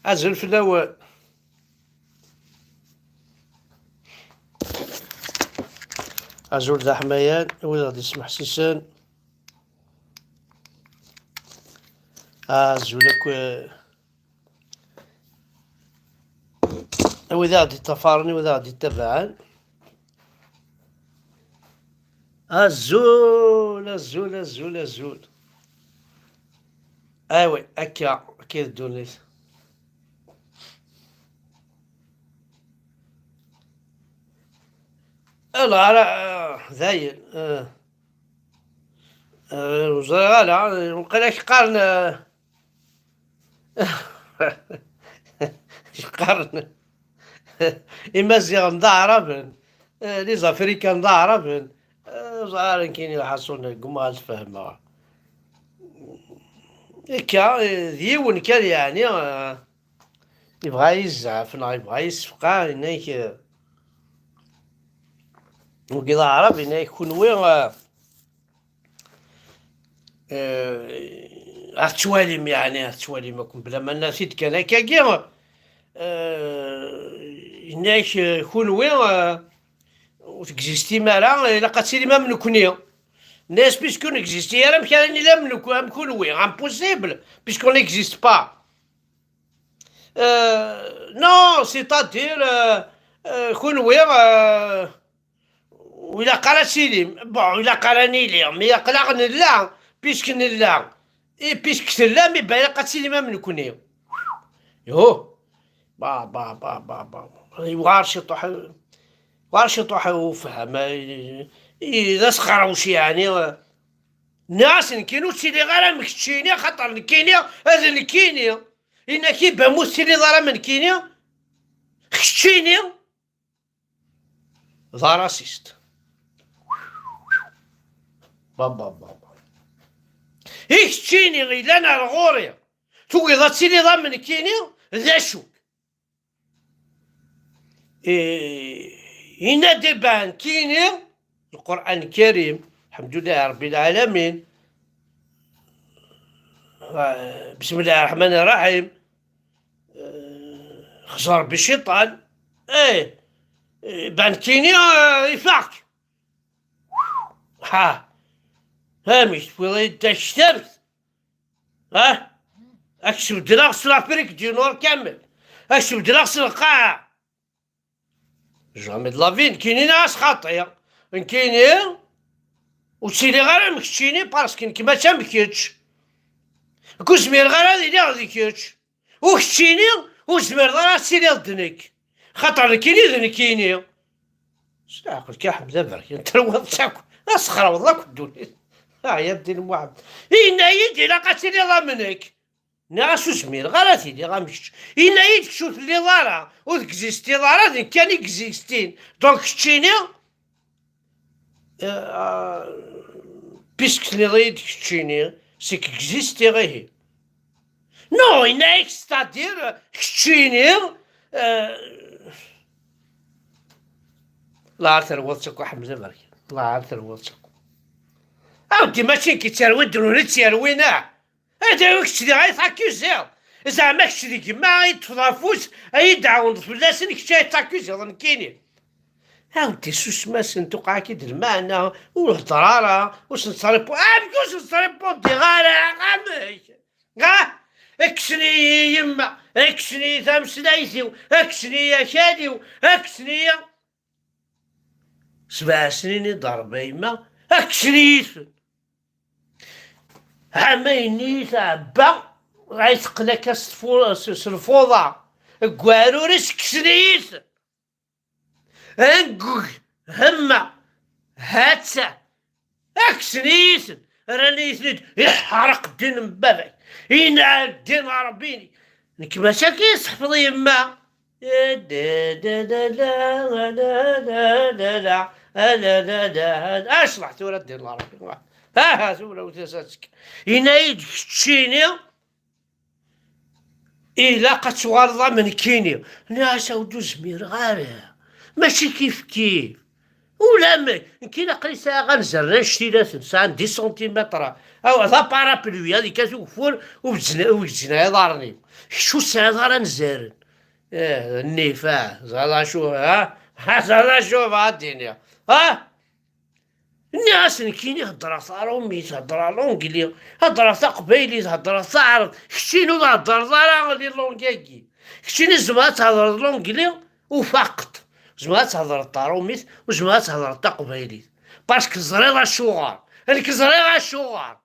أزل في الأول. أزول ذا حميان ولا غادي يسمح سيسان. أزولك وإذا غادي تفارني وإذا غادي تبعان. الزول الزول الزول الزول. أيوي هكا أكيد الدنيا. لا لا زاين لا مقلاش قارن. قارن إمازيغ ضعربن لي زافريكان ضعربن زعرن كاين يحصلون كما تفهمها هكا ديون كان يعني يبغى يزعفنا يبغى يسفقا هناك وكذا عرب هناك يكون وين أتواليم يعني أتواليم كون بلا ما نسيت كان هكا كاع هناك يكون وين وتكزيستي مالا إلا قاتلي ما منكنيا الناس بيسكو نكزيستي راه مكان لا منكون وين امبوسيبل بيسكو نيكزيست با. نو سيتادير كون وين وإلا قرا سيليم بون إلا قراني لي مي يقلق نلا بيسك نلا بيسك تلا مي باين قاتلي ما منكنيا يهو با وارش يطوح وارش يطوح وفهم إذا سخروش يعني ناس نكينو تسيلي غير مكتشيني خاطر نكيني هذا نكيني إنا كي بموت تسيلي ضرا من كيني خشيني ضا راسيست بابا خشيني غير أنا الغوريا تو إذا تسيلي ضرا من كيني ذا شو إنا دبان كيني القرآن الكريم الحمد لله رب العالمين. بسم الله الرحمن الرحيم. خسر بالشيطان بان كيني يفاق هامش في الشمس اكشف دراغس لافريك دي نور كامل اكشف دراغس القاعة جامي دلافين كيني ناس خاطئة كيني وتسيلي غير مكتشيني باسكو كيما تا مكيتش كوزمير غير هادي لي غادي كيتش وكتشيني وزمير راه تسيلي ضدنك خاطر كيني ذنكيني ساعقل كي حمزة برك نتروض تاكل اسخر والله كدوني يا بدي المعبد إنا يدي لا قاتلي ضامنك ناس وزمير غير تيلي غامشتش إنا يدك شوف لي ضارة وتكزيستي ضارة ذن كان يكزيستين دونك كتشيني بيسك لي ضيد كتشيني سي كيكزيستي غير نو إنا ستادير كتشيني الله عارف ثروتك وحمزة برك الله عارف ثروتك أودي ماشي كي تروي دروني تروينا هذا كشتي غاي تاكوزيو زعما كشتي كيما يتفضافوس يدعون فلاسن كشتي تاكوزيو ظن كيني أودي سوسماس نتوقع كي المعنى والهضرارة واش نصريبو بكوش نصريبو دي غامش اكسني يما اكسني ثمسلايسيو اكسني يا شاديو اكسني 7 سنين ضربة يما اكسنيس عميني تعبا غيتقلك الفوضى كواروريس كسنيس انقوك هما هاتسا اكسنيس راني يسند يحرق الدين من بابك ينعل الدين ربيني كيما شاكي صحفظ يما اش رحت ورا الدين العربي ها سولا وتساتك ينايد تشيني إلا قد صوارضة من كيني ناس ودو زمير غارة ماشي كيف ولا ما كاين قلي ساعه غنزرنا شتيلات ساعه 10 سنتيمتر او ذا بارابلوي هذيك كتوفر وبجنا ضارني شو ساعه غنزارن النفاع زعما شو زعما شوف ها الدنيا الناس كاين يهضر صارومي تهضر لونجلي هضر قبايلي تهضر عرب كشتينو تهضر لي لونجاكي كشتيني زعما تهضر لونجلي وفقط زعما تهضر الطاروميت وزعما تهضر قبايلي باسكو زريغه الشغار هذيك زريغه الشغار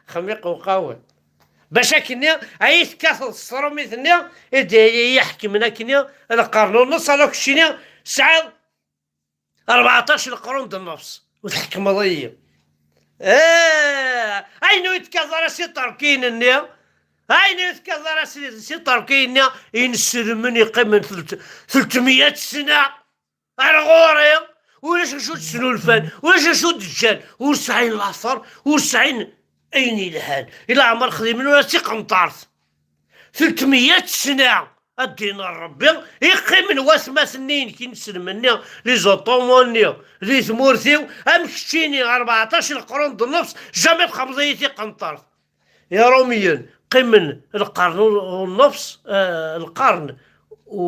خميق وقاول باش كنا عيت كاث الصروميتني يحكمنا كنا القرن ونص هذاك الشيء ساعه 14 قرون د النص وتحكم ضيق اينو يتكاثر سي تركين النيا اينو يتكاثر سي تركين ينسلمن يقيم من 300 سنه ارغوري ولاش نشوف شنو الفن ولاش نشوف الدجال وسعين الاثر وسعين اين الهان الى عمر خديم ولا تيقنطارت 300 سنه الدين ربي يقي من واسما سنين كي نسلمني لي زوطوموني لي ثمورثيو امشتيني 14 قرون د النفس جامي بخمزيتي قنطرت يا روميين قي من القرن والنفس القرن و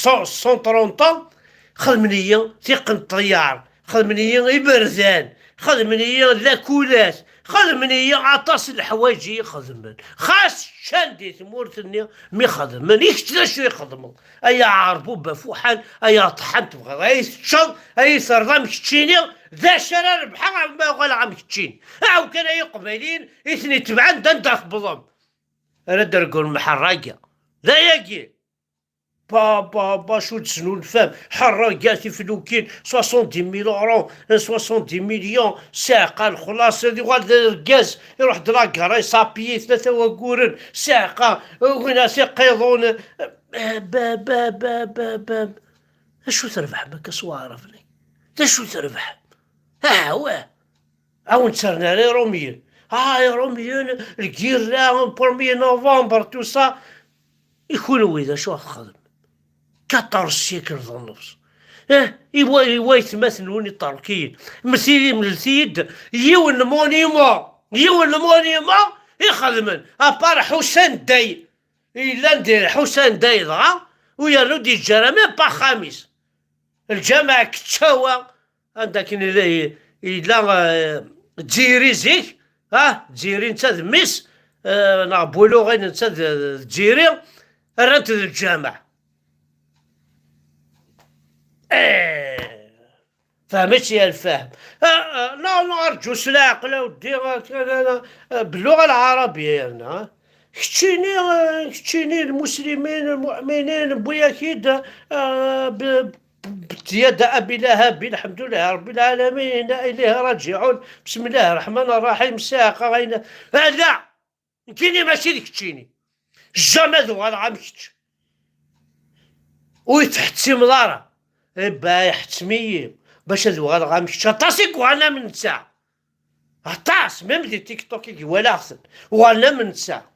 130 خدمني ثقن طيار خدمني يبرزان خدمني لاكولات خدمني عطاس الحوايج خدمن خاص شاندي ثمورتني مي خدمن يكتلا شو يخدمن اي عربو بفوحان اي طحنت تبغى اي تشل اي سرضام كتشيني ذا شرار بحال ما غال عم كتشين او كان اي قبالين اثني تبعن دندف بضم انا درقول محراقه ذا يجي با شو تسنو الفهم حراقاتي فلوكين 70,000 اورو 70 مليون ساقه الخلاص هذي غاد الكاز يروح دراكا يصابيي 3 وقورن ساقه وين سيقيضون با با با با با اشو تربح بك صوارف لي شو تربح هو او نتسرنا لي روميين يا روميين الكيرا بروميي نوفمبر تو سا يكونوا اذا شو خدم 14 سيكل ذا النص يبغى يتمثلون التركيين مسيري من السيد يون مونيما يخدمن ابار حسين داي الا ندير حسين داي ضغا ويا دي الجرامه با خامس الجامع كتشاوى عندك الا تجيري زيك تجيري نتا ذميس نعبولو غير نتا تجيري رانت الجامع فهمتش يا الفهم لا ارجو سلاق لا ودي باللغه العربيه هنا كتشيني المسلمين المؤمنين بويا كيد بيد ابي لهب الحمد لله رب العالمين اليه راجعون بسم الله الرحمن الرحيم ساقه غينا لا كيني ماشي ديك كتشيني جامد وغادا عم كتش ويتحتسي مدارة باي حتمية باش هذو غادا غامشي طاسيك وانا من ساعة طاس ميم دي تيك توك ولا احسن وانا من ساعة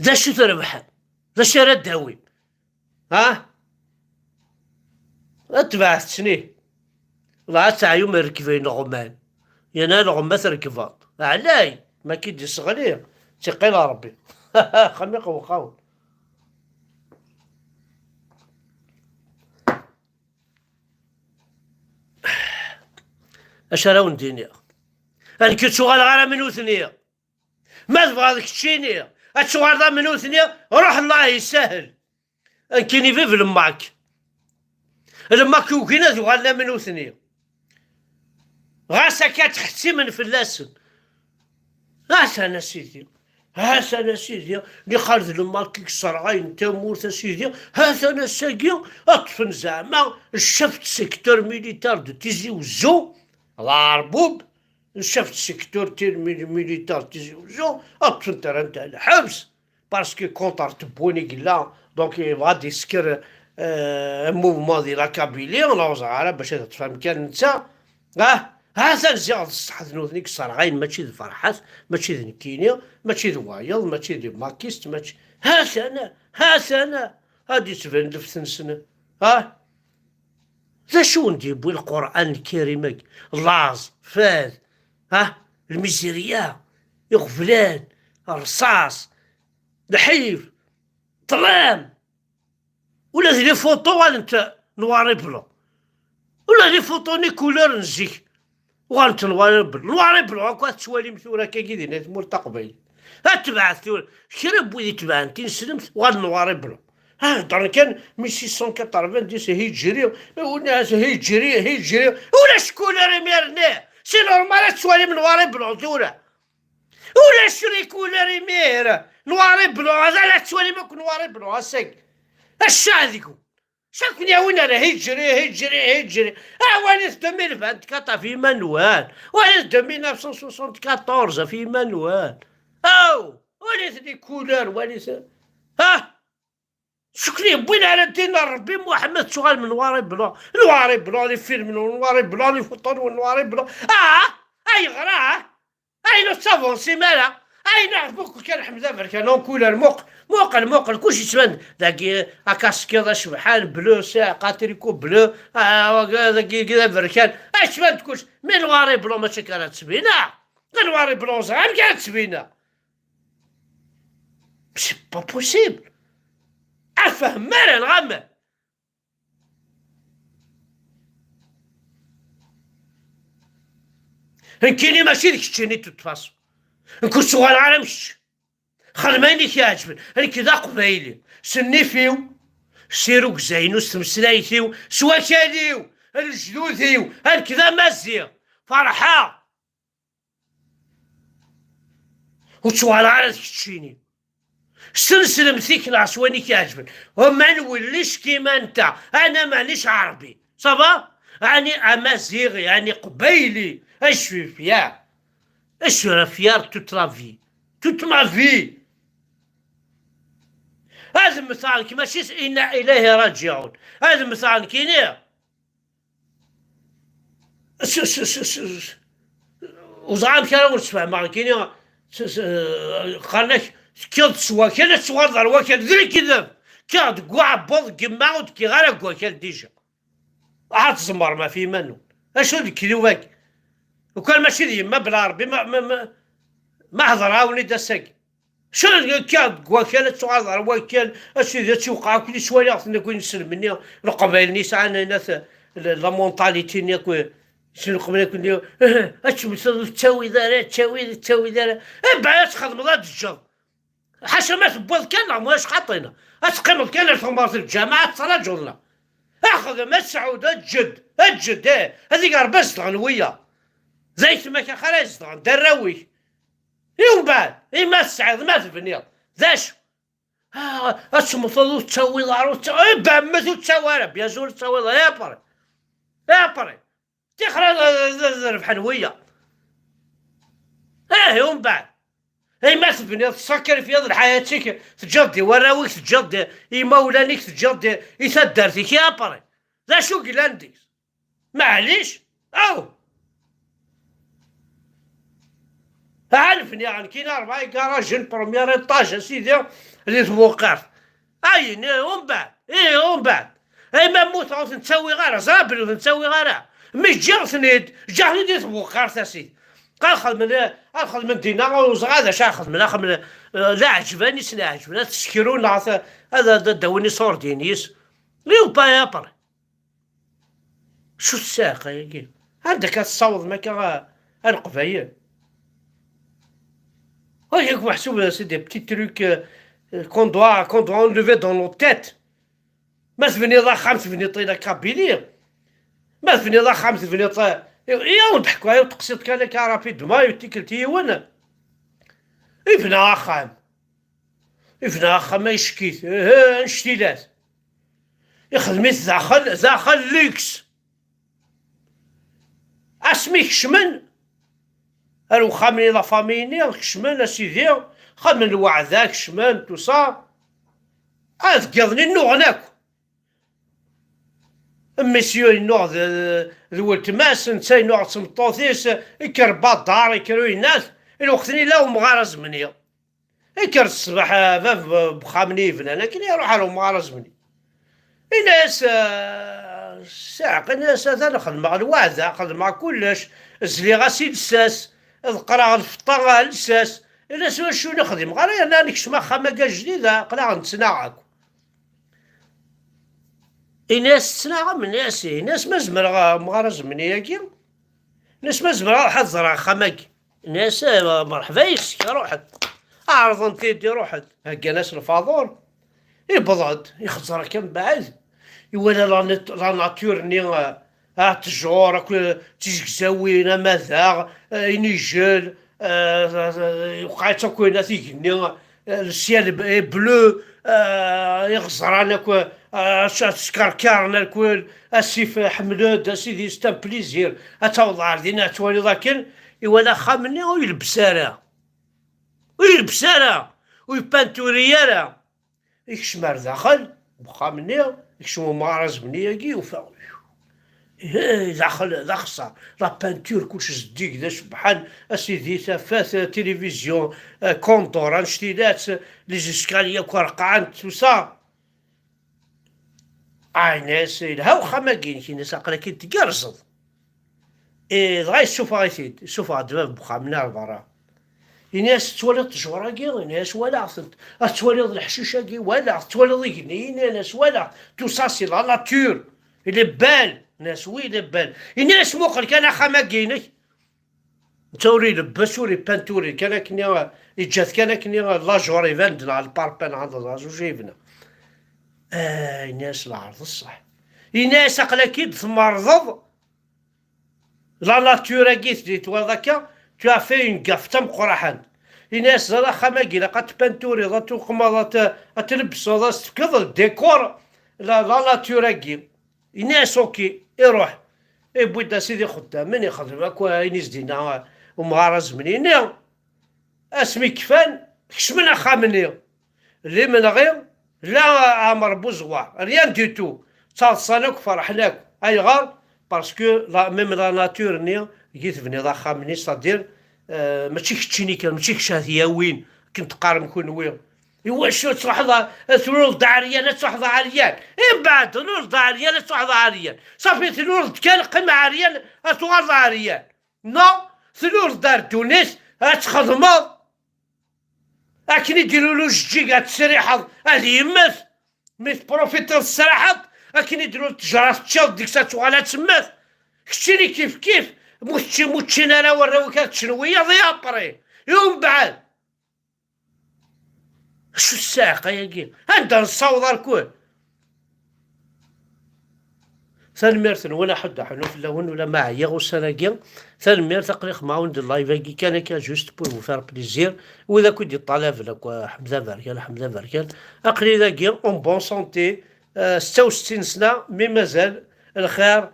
ذا شو تربح ذا شو رد هوي اتبعتني والله ساعة يوم ركبين غمان ينال غمات ركبات علاي ما كيدي صغير تقيل ربي خميق وقاول اش راون دينيا انا كنت شغال غير منو ثنيه ما تبغى هذيك تشيني الشغال ذا منو ثنيه روح الله يسهل كيني في الماك لما كوكينا تبغى منو ثنيه غاسا كتختي من فلاسن هاسا سيدي هاسا سيدي اللي خالد الماك كسر عين تمورت سيدي هاسا ساقي اطفن زعما شفت سيكتور ميليتار دو تيزي وزو العربوب شفت سيكتور تير ميليتار تيزي وزو اطفن ترى نتاع الحبس باسكو كونتر تبوني قلا دونك غادي يسكر موفمون ديال لاكابيلي ونوزع على باش تفهم كان نتا هذا الزياد الصح ذنوثني كسر غاين ماشي ذي فرحات ماشي ذي نكينيا ماشي ذي وايض ماشي ذي ماكيست ماشي هاس انا هادي تبان لفت سنة ذا شو ندير القرآن الكريم لاز فاز الميزيريا يغفلان الرصاص الحيف طلام ولا لي فوطو انت نواري بلو ولا لي فوطو ني كولور نزيك وانت نواري بلو هاكا تسوالي مثورة كاكيدين تمور تقبيل تبعث شرب ويدي تبع انت نسلمت نواري بلو دار كان 1690 هيجري والناس هيجري ولا شكون راه ميرناه سي نورمال تسوالي من نواري بلو دورة ولا شري كولر مير نواري بلو هذا لا تسوالي ماك نواري بلو هاساك الشاذكو شاكون يا وين راه هيجري وانيس 2024 في مانوال وانيس 1974 في مانوال وانيس دي كولر وانيس شكلي بوين على دين ربي محمد سؤال من نواري بلو لي فيلم نواري بلو لي فوطو نواري بلو اي غراه اي لو سافونسي مالا اي نعرفوك كان حمزه بركان كولر موقل كلشي تبان داك كاسكيضه شبحان بلو ساعه تريكو بلو داك كذا بركان تبان كلشي مي نواري بلو ماشي كانت تبينا نواري بلو زعما كانت تبينا سي با بوسيبل افهم مالا نغمى نكيني ماشي ديك الشيني تتفاصل نكون صغار على مش خرماني كيعجبن انا كذا قبايلي سني فيو سيرو كزاينو ستمسلايتيو سواكاليو الجدوديو كذا مازيا فرحة وتصوال على ديك الشيني سلسل مثيك العصواني كيعجبن وما نوليش كيما انت انا مانيش عربي صافا يعني امازيغي يعني قبايلي اش في فيا اش فيار توت ما في هذا مثال كي ماشي إنا إليه راجعون هذا مثال كيني وزعم كانوا نسمع مع كيني قالك كيض سوا كانت سوا ضروا كان ذري كذب كاد قوع بوض قماود كي غير قوع كان ديجا عاد زمر ما في منو اشو ذيك ذوك وكان ماشي ديما بالعربي ما هضراوني داساك شنو كان كانت تعذر وكان اشي ذا توقع كل شويه خصنا نكون نسلمني القبائل نيسان ناس لا مونطاليتي نيكو شنو قبل كل اش تساوي دار تساوي دار بعد تخدم ضد الجو حاشا ما تبوض كان واش خاطينا اتقيم كان في الجامعه تراجلنا اخذ ما سعوده الجد هذيك ربست الغنويه زيت ما كان خلاص دراوي يوم بعد ما تسعد ما تبني ذاش اسمو تسوي دارو تسوي بامتو تسوي بيا زول تسوي يا بري تخرج بحنويه يوم بعد ما تبني تسكر في هذا حياتك تجدي وراويك تجدي مولانيك تجدي يسدرتك يا بري ذا شو قلاندي معليش عارفني يعني كاين 4 كراجل بروميير ايطاج سيدي اللي توقف ومن بعد ما موت نسوي غير زابل نسوي غير مش جاغني توقف سيدي اخذ من دينار وزغاده شاخذ من لا عجباني لا عجباني تسكرون هذا داوني صور دينيس ليو با يابر شو الساقه يا عندك تصوض ما كان القبايل هاك محسوب سي دي بتي تروك كون دوا انلوفي دون نو تيت ما تبني ضخم تبني طيله كابيلي ما تبني ضخم تبني يا ضحكوا يا تقصيت كان كارابي دما يتكلتي وانا ابن اخام ما يشكيت اشتيلات يخدميت داخل ليكس اسميك شمن الو خامني لا فاميني كشمان اسيدي خامن الوعداك شمان توصا قضني النوع هناك مسيو النوع ذو التماس نساي نوع تمطوثيس يكربا دار يكروي الناس الوقتني لا مغارز مني يكر الصباح بخامني فنانا كي يروح على مغارز مني الناس ساعة الناس هذا نخدم مع الوعدة نخدم مع كلش الزلي غاسي لساس القرا الفطا لساس الناس واش نخدم غير انا نكشف خماقة جديدة قلع نتصنعك الناس تصنع من ناس ما زمر مغرز من ياكي ناس ما زمر حضر خماقي ناس مرحبا يسك روحت عرض انت دي روحت هكا ناس الفاضور يبضعد يخزر كم بعد يولا لا ناتور ني تجور تيجي زوينه ماذا ينجل وقعت كوينه تيجني السيال بلو يغزر انا سكركارنا الكل اسيف حملود اسيدي ستان بليزير اتوضع عردينا توالي لكن يولا خامني ويلبسارا ويبانتوريارا يكشمر داخل بخامني يكشمو مغرز بنياكي وفا داخل لا بانتور كلشي زديك دا سبحان اسيدي تافات تلفزيون كونطور انشتيلات لي زيسكاليا كرقعان توسا ناس الهاو خماكين كي ناس عقلا كي تقرصد دغا يشوفها غيتيد يشوفها دابا بخامنا برا الناس تولد تجوراكي الناس ولا تولد الحشيشاكي ولا تولد يقنين ناس ولا تو سا سي لا ناتور اللي بال ناس وي لبال الناس موقل كان خماكينك توري لبس وري بانتوري كان كني يجات كان كني لاجور يفندنا على الباربان عند الراجو جايبنا الناس العرض الصح الناس عقلا كي تمرضض لا ناتور كيت ديت وذاك tu as fait une gaffe تمقرحان الناس راه خماكي لا تبانتوري لا تقمض تلبس لا تفكض الديكور لا ناتوراكي الناس اوكي يروح بويدا سيدي خدام يخدم هكا ينيس دينا ومغارز منين اسمي كفان كشمنا خامني اللي من غير لا عمر بوزوار ريان دي تو تصالك فرحناك اي غار باسكو لا ميم لا ناتور ني جيت فني لا خامني صدير ماشي كتشيني كان ماشي كشاثيا وين كنت قارن كون وين ايوا شو تروح ثلول عريان تروح عريان من بعد ثلول عريان تروح عريان صافي ثلول كان قمع عريان تروح عريان نو ثلول دار تونس تخدم اكن يديروا له جيجا تسريحه هذه يمات ميت بروفيتر السراحه اكن يديروا تجرات تشاد ديك تسوالات تمات كتشيني كيف موتشين انا وراو كانت شنويه ضيا بري يوم بعد شو الساقه يا كي هندا نصوض الكل ثالميرثن ولا حد حنو في اللون ولا معايا غوسالاكيا ثالميرث تقريخ ما وند اللايف كي كان جوست بور فو فار بليزير واذا كنت طالب لك حمزه فاركان اقري ذاكي اون بون سونتي 66 سنه مي مازال الخير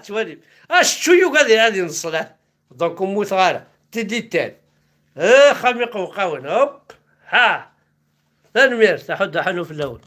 تولي شو هذه الصلاة دونك موت غالا تديتان خميق وقاون هوب ها ثاني مير تحد حنو في الاول